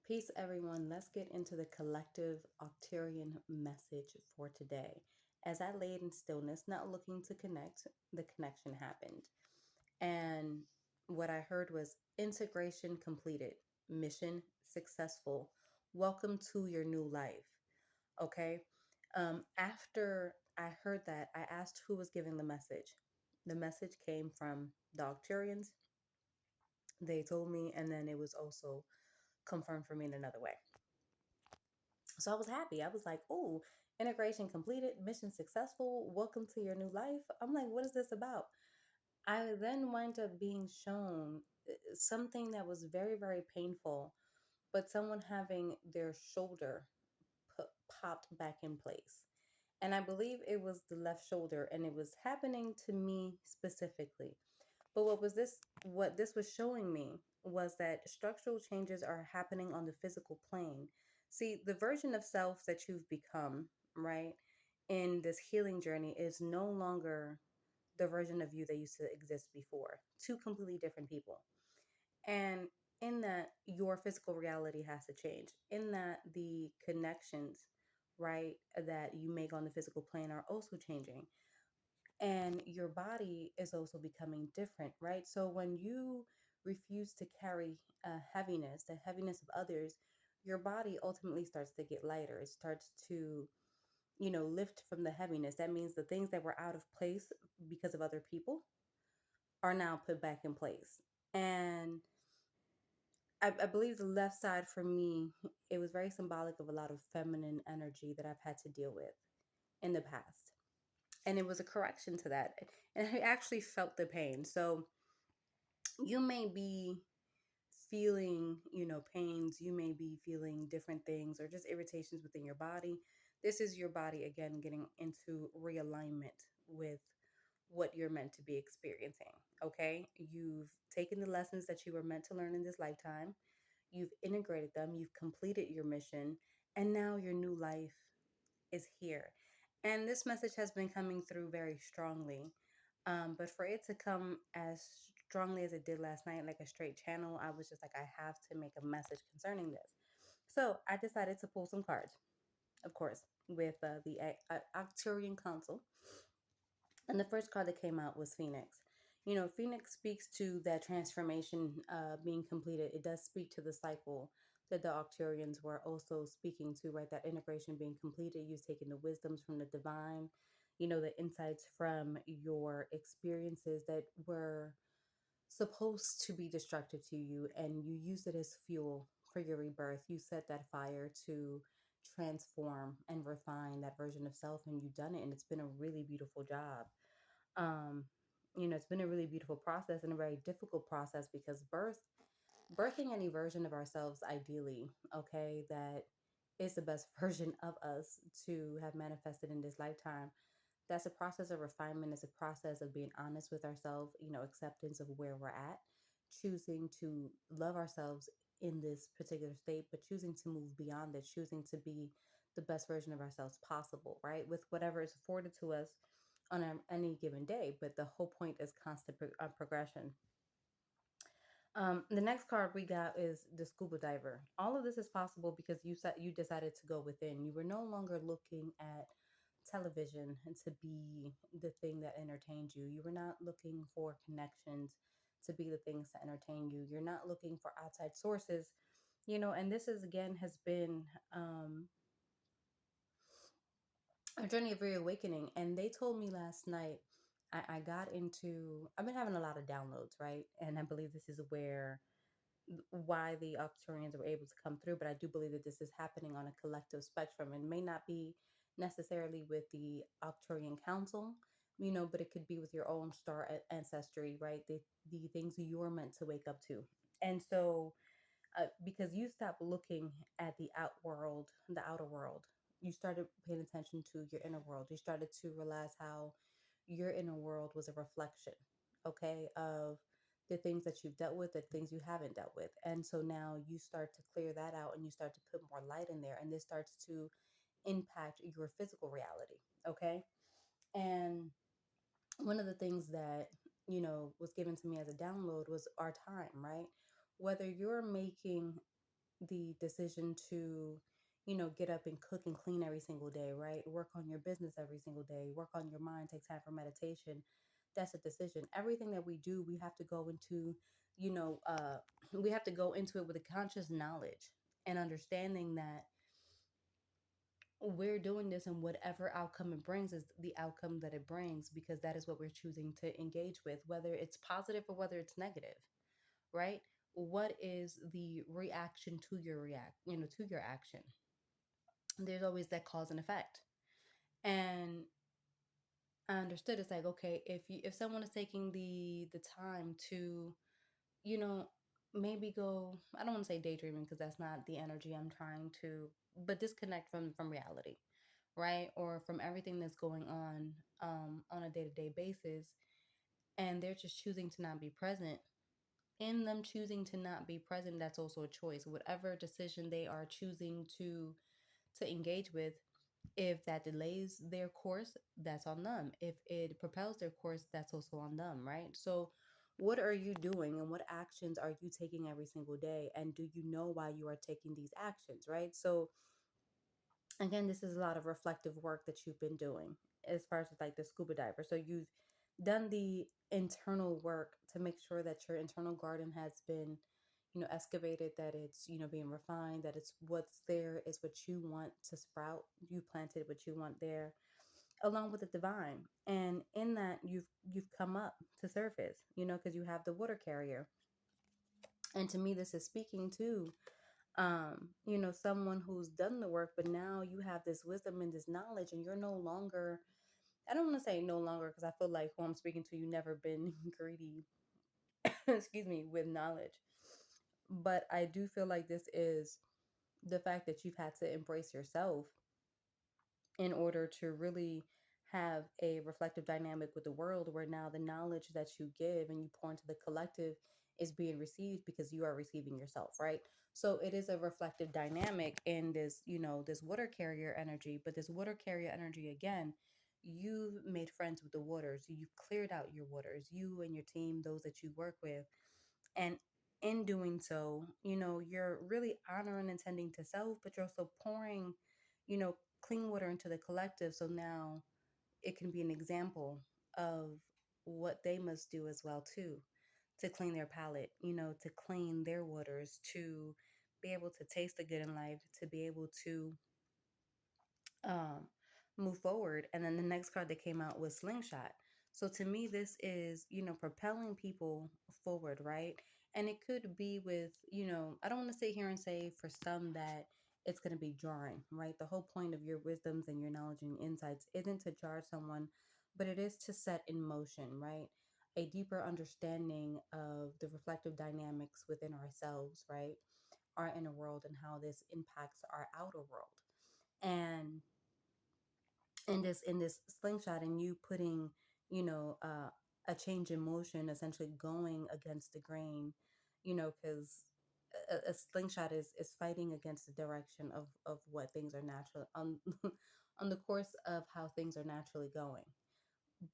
Peace, everyone. Let's get into the collective Octarian message for today. As I laid in stillness, not looking to connect, the connection happened. And what I heard was integration completed, mission successful. Welcome to your new life. Okay. After I heard that, I asked who was giving the message. The message came from the Octarians. They told me, and then it was also confirmed for me in another way. So I was happy. I was like, oh, integration completed, mission successful, welcome to your new life. I'm like, what is this about? I then wind up being shown something that was very, very painful, but someone having their shoulder put, popped back in place. And I believe it was the left shoulder, and it was happening to me specifically. But what this was showing me was that structural changes are happening on the physical plane. See, the version of self that you've become, right, in this healing journey is no longer the version of you that used to exist before. Two completely different people. And in that, your physical reality has to change. In that, the connections, right, that you make on the physical plane are also changing, and your body is also becoming different, right? So when you refuse to carry heaviness, the heaviness of others, your body ultimately starts to get lighter. It starts to, lift from the heaviness. That means the things that were out of place because of other people are now put back in place. And I believe the left side for me, it was very symbolic of a lot of feminine energy that I've had to deal with in the past, and it was a correction to that, and I actually felt the pain. So you may be feeling, pains, you may be feeling different things or just irritations within your body. This is your body again getting into realignment with what you're meant to be experiencing. Okay, you've taken the lessons that you were meant to learn in this lifetime, you've integrated them, you've completed your mission, and now your new life is here. And this message has been coming through very strongly. But for it to come as strongly as it did last night, like a straight channel, I was just like, I have to make a message concerning this. So I decided to pull some cards, of course, with the Acturian Council. And the first card that came out was Phoenix. Phoenix speaks to that transformation being completed. It does speak to the cycle that the Octurians were also speaking to, right? That integration being completed. You've taken the wisdoms from the divine, the insights from your experiences that were supposed to be destructive to you, and you use it as fuel for your rebirth. You set that fire to transform and refine that version of self, and you've done it, and it's been a really beautiful job. um it's been a really beautiful process and a very difficult process because birthing any version of ourselves, ideally, okay, that is the best version of us to have manifested in this lifetime. That's a process of refinement. It's a process of being honest with ourselves, acceptance of where we're at, choosing to love ourselves in this particular state, but choosing to move beyond it, choosing to be the best version of ourselves possible, right? With whatever is afforded to us on any given day. But the whole point is constant progression. The next card we got is the scuba diver. All of this is possible because you decided to go within. You were no longer looking at television and to be the thing that entertained you. You were not looking for connections to be the things that entertain you. You're not looking for outside sources, and this is again has been a journey of reawakening. And they told me last night, I got into, I've been having a lot of downloads, right? And I believe this is why the Octurians were able to come through. But I do believe that this is happening on a collective spectrum and may not be necessarily with the Acturian Council, but it could be with your own star ancestry, right? The things you're meant to wake up to. And so, because you stopped looking at the outer world, you started paying attention to your inner world. You started to realize how your inner world was a reflection, okay, of the things that you've dealt with, the things you haven't dealt with. And so now you start to clear that out and you start to put more light in there, and this starts to impact your physical reality, okay? And one of the things that, was given to me as a download was our time, right? Whether you're making the decision to, get up and cook and clean every single day, right? Work on your business every single day, work on your mind, take time for meditation. That's a decision. Everything that we do, we have to go into, you know, uh, we have to go into it with a conscious knowledge and understanding that we're doing this, and whatever outcome it brings is the outcome that it brings, because that is what we're choosing to engage with, whether it's positive or whether it's negative, right? What is the reaction to your to your action? There's always that cause and effect. And I understood, it's like, okay, if someone is taking the time to, you know, maybe go, I don't want to say daydreaming because that's not the energy I'm trying to, but disconnect from reality, right? Or from everything that's going on a day-to-day basis, and they're just choosing to not be present. In them choosing to not be present, that's also a choice. Whatever decision they are choosing to engage with, if that delays their course, that's on them. If it propels their course, that's also on them, right? So what are you doing, and what actions are you taking every single day, and do you know why you are taking these actions, right? So again, this is a lot of reflective work that you've been doing as far as like the scuba diver. So you've done the internal work to make sure that your internal garden has been, excavated, that it's, being refined, that it's what's there is what you want to sprout. You planted what you want there, along with the divine. And in that, you've come up to surface, because you have the water carrier. And to me, this is speaking to someone who's done the work, but now you have this wisdom and this knowledge, and you're no longer, I don't want to say no longer, because I feel like who I'm speaking to, you never been greedy, excuse me, with knowledge. But I do feel like this is the fact that you've had to embrace yourself in order to really have a reflective dynamic with the world, where now the knowledge that you give and you pour into the collective is being received because you are receiving yourself, right? So it is a reflective dynamic in this, this water carrier energy. But this water carrier energy, again, you've made friends with the waters, you've cleared out your waters, you and your team, those that you work with. And in doing so, you're really honoring and tending to self, but you're also pouring, clean water into the collective. So now it can be an example of what they must do as well too, to clean their palate, to clean their waters, to be able to taste the good in life, to be able to um, move forward. And then the next card that came out was Slingshot. So to me, this is, propelling people forward, right? And it could be with, I don't want to sit here and say for some that it's going to be jarring, right? The whole point of your wisdoms and your knowledge and insights isn't to jar someone, but it is to set in motion, right? A deeper understanding of the reflective dynamics within ourselves, right? Our inner world, and how this impacts our outer world. And in this slingshot, and you putting, you know uh, a change in motion, essentially going against the grain, because a slingshot is fighting against the direction of what things are natural on on the course of how things are naturally going.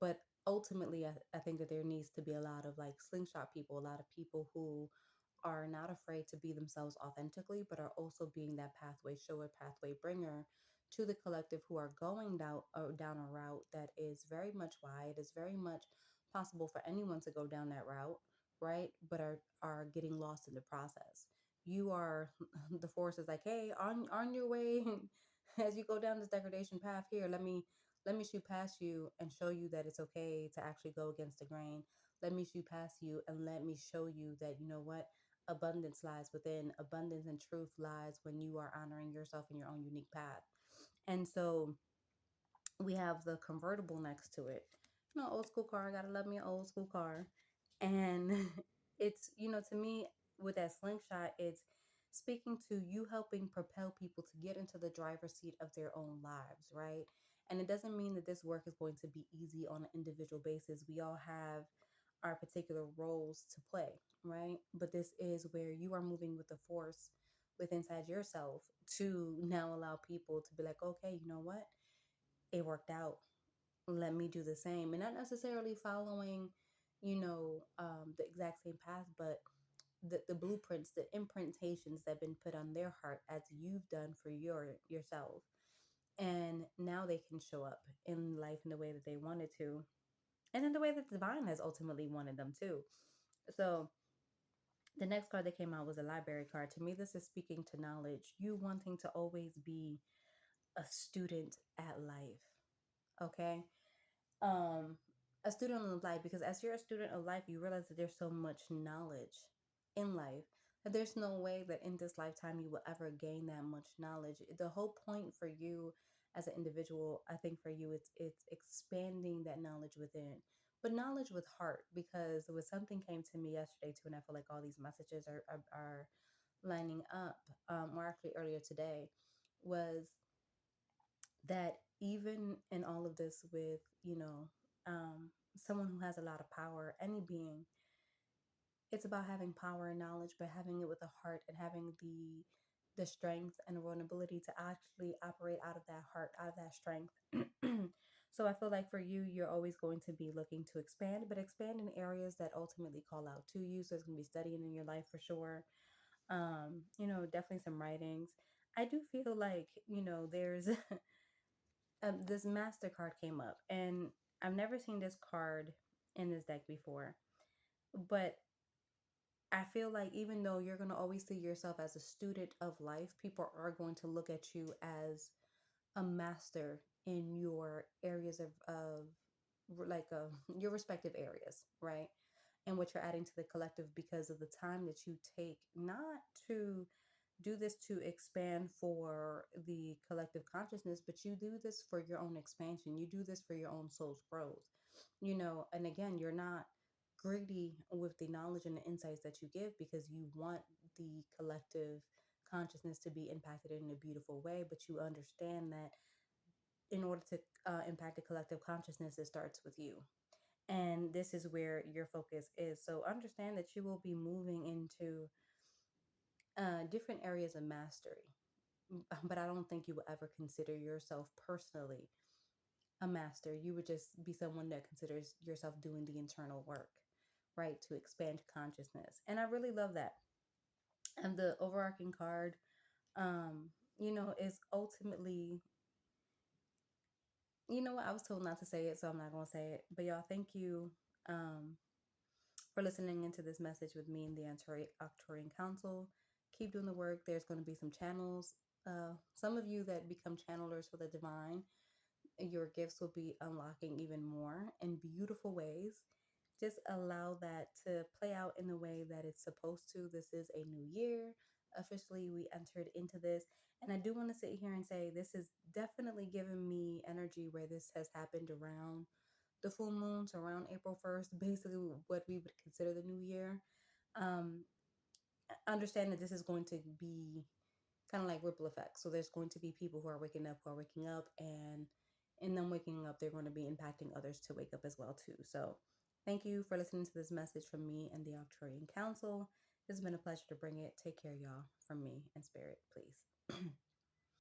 But ultimately, I think that there needs to be a lot of like slingshot people, a lot of people who are not afraid to be themselves authentically, but are also being that pathway shower, pathway bringer to the collective, who are going down a route that is very much wide. It's very much possible for anyone to go down that route, right? But are getting lost in the process. You are the force is like, hey, on your way, as you go down this degradation path here, let me shoot past you and show you that it's okay to actually go against the grain. Let me shoot past you and let me show you that, you know what, abundance lies within. Abundance and truth lies when you are honoring yourself in your own unique path. And so we have the convertible next to it. Old school car. Gotta love me an old school car. And it's, to me, with that slingshot, it's speaking to you, helping propel people to get into the driver's seat of their own lives, right? And it doesn't mean that this work is going to be easy on an individual basis. We all have our particular roles to play, right? But this is where you are moving with the force with inside yourself to now allow people to be like, okay, you know what? It worked out. Let me do the same. And not necessarily following, the exact same path, but the blueprints, the imprintations that have been put on their heart as you've done for yourself. And now they can show up in life in the way that they wanted to, and in the way that the divine has ultimately wanted them to. So the next card that came out was a library card. To me, this is speaking to knowledge, you wanting to always be a student at life. Okay. um a student of life, because as you're a student of life, you realize that there's so much knowledge in life that there's no way that in this lifetime you will ever gain that much knowledge. The whole point for you as an individual, I think for you, it's expanding that knowledge within, but knowledge with heart. Because it was something came to me yesterday too, and I feel like all these messages are lining up, or actually earlier today, was that even in all of this with, someone who has a lot of power, any being, it's about having power and knowledge, but having it with a heart, and having the strength and the vulnerability to actually operate out of that heart, out of that strength. So I feel like for you, you're always going to be looking to expand, but expand in areas that ultimately call out to you. So it's going to be studying in your life for sure. Definitely some writings. I do feel like, there's this master card came up, and I've never seen this card in this deck before, but I feel like even though you're going to always see yourself as a student of life, people are going to look at you as a master in your areas of like your respective areas, right? And what you're adding to the collective, because of the time that you take, not to do this to expand for the collective consciousness, but you do this for your own expansion. You do this for your own soul's growth, and again, you're not greedy with the knowledge and the insights that you give, because you want the collective consciousness to be impacted in a beautiful way. But you understand that in order to impact the collective consciousness, it starts with you. And this is where your focus is. So understand that you will be moving into different areas of mastery. But I don't think you will ever consider yourself personally a master. You would just be someone that considers yourself doing the internal work, right, to expand consciousness. And I really love that. And the overarching card, is ultimately, what, I was told not to say it, so I'm not going to say it. But y'all, thank you um, for listening into this message with me and the Acturian Council. Keep doing the work. There's going to be some channels. Some of you that become channelers for the divine, your gifts will be unlocking even more in beautiful ways. Just allow that to play out in the way that it's supposed to. This is a new year. Officially, we entered into this. And I do want to sit here and say this is definitely giving me energy where this has happened around the full moons, around April 1st, basically what we would consider the new year. Um, Understand that this is going to be kind of like ripple effects. So there's going to be people who are waking up, and in them waking up, they're going to be impacting others to wake up as well too. So thank you for listening to this message from me and the Acturian Council. It's been a pleasure to bring it. Take care, y'all. From me and Spirit, please.